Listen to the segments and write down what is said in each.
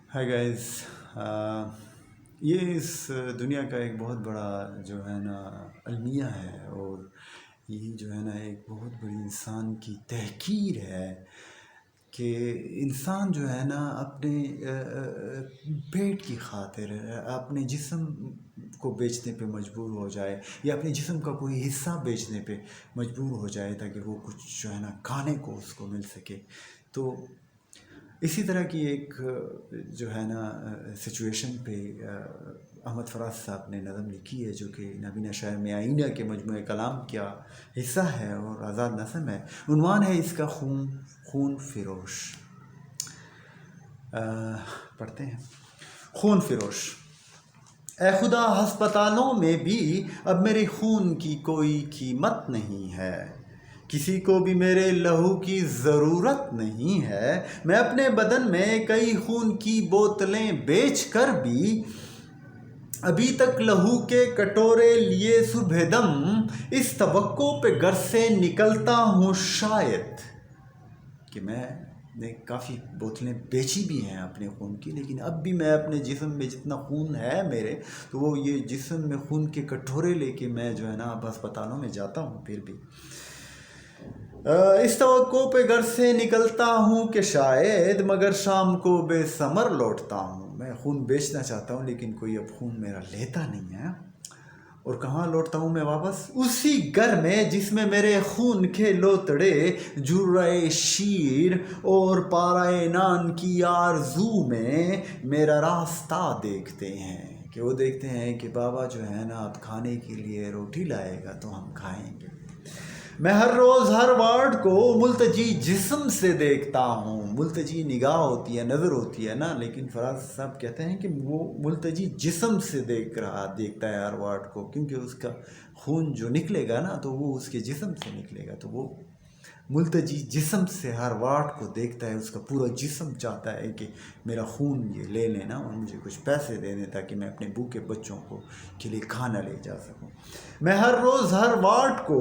High guys, یہ اس دنیا کا ایک بہت بڑا جو ہے نا المیہ ہے، اور یہی جو ہے نا ایک بہت بڑی انسان کی تحقیر ہے کہ انسان جو ہے نا اپنے پیٹ کی خاطر اپنے جسم کو بیچنے پہ مجبور ہو جائے، یا اپنے جسم کا کوئی حصہ بیچنے پہ مجبور ہو جائے تاکہ وہ کچھ جو ہے نا کھانے کو اس کو مل سکے۔ تو اسی طرح کی ایک جو ہے نا سچویشن پہ احمد فراز صاحب نے نظم لکھی ہے، جو کہ نابینا شاعر میں آئینہ کے مجموعہ کلام کا حصہ ہے اور آزاد نظم ہے۔ عنوان ہے اس کا خون فروش۔ پڑھتے ہیں۔ خون فروش۔ اے خدا، ہسپتالوں میں بھی اب میرے خون کی کوئی قیمت نہیں ہے، کسی کو بھی میرے لہو کی ضرورت نہیں ہے۔ میں اپنے بدن میں کئی خون کی بوتلیں بیچ کر بھی ابھی تک لہو کے کٹورے لیے صبح دم اس توقع پہ گھر سے نکلتا ہوں شاید کہ میں نے کافی بوتلیں بیچی بھی ہیں اپنے خون کی، لیکن اب بھی میں اپنے جسم میں جتنا خون ہے میرے، تو وہ یہ جسم میں خون کے کٹورے لے کے میں جو ہے نا اب ہسپتالوں میں جاتا ہوں۔ پھر بھی اس توقع پہ گھر سے نکلتا ہوں کہ شاید، مگر شام کو بے ثمر لوٹتا ہوں۔ میں خون بیچنا چاہتا ہوں لیکن کوئی اب خون میرا لیتا نہیں ہے۔ اور کہاں لوٹتا ہوں میں واپس؟ اسی گھر میں جس میں میرے خون کے لوتڑے جرعۂ شیر اور پارۂ نان کی آرزو میں میرا راستہ دیکھتے ہیں، کہ وہ دیکھتے ہیں کہ بابا جو ہے نا اب کھانے کے لیے روٹی لائے گا تو ہم کھائیں گے۔ میں ہر روز ہر وارڈ کو ملتجی جسم سے دیکھتا ہوں۔ ملتجی نگاہ ہوتی ہے، نظر ہوتی ہے نا، لیکن فراز صاحب کہتے ہیں کہ وہ ملتجی جسم سے دیکھتا ہے ہر وارڈ کو، کیونکہ اس کا خون جو نکلے گا نا تو وہ اس کے جسم سے نکلے گا، تو وہ ملتجی جسم سے ہر وارڈ کو دیکھتا ہے۔ اس کا پورا جسم چاہتا ہے کہ میرا خون یہ لے لینا اور مجھے کچھ پیسے دے دیں تاکہ میں اپنے بھوکے بچوں کو کے لیے کھانا لے جا سکوں۔ میں ہر روز ہر وارڈ کو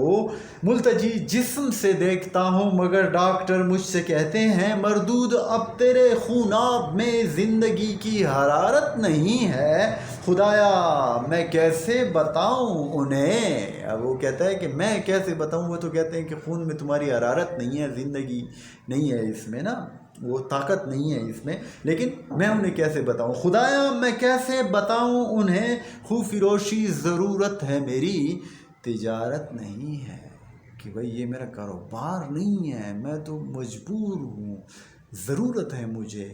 ملتجی جسم سے دیکھتا ہوں، مگر ڈاکٹر مجھ سے کہتے ہیں مردود اب تیرے خوناب میں زندگی کی حرارت نہیں ہے۔ خدایا میں کیسے بتاؤں انہیں؟ اب وہ کہتا ہے کہ میں کیسے بتاؤں، وہ تو کہتے ہیں کہ خون میں تمہاری حرارت نہیں ہے، زندگی نہیں ہے اس میں نا، وہ طاقت نہیں ہے اس میں، لیکن میں انہیں کیسے بتاؤں؟ خدایا میں کیسے بتاؤں انہیں، خون فروشی ضرورت ہے میری، تجارت نہیں ہے، کہ بھئی یہ میرا کاروبار نہیں ہے، میں تو مجبور ہوں، ضرورت ہے مجھے،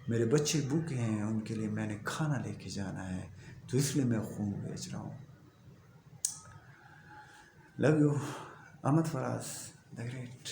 میرے بچے بھوکے ہیں، ان کے لیے میں نے کھانا لے کے جانا ہے، تو اس لیے میں خون بیچ رہا ہوں۔ Love you, Ahmad Faraz, the great.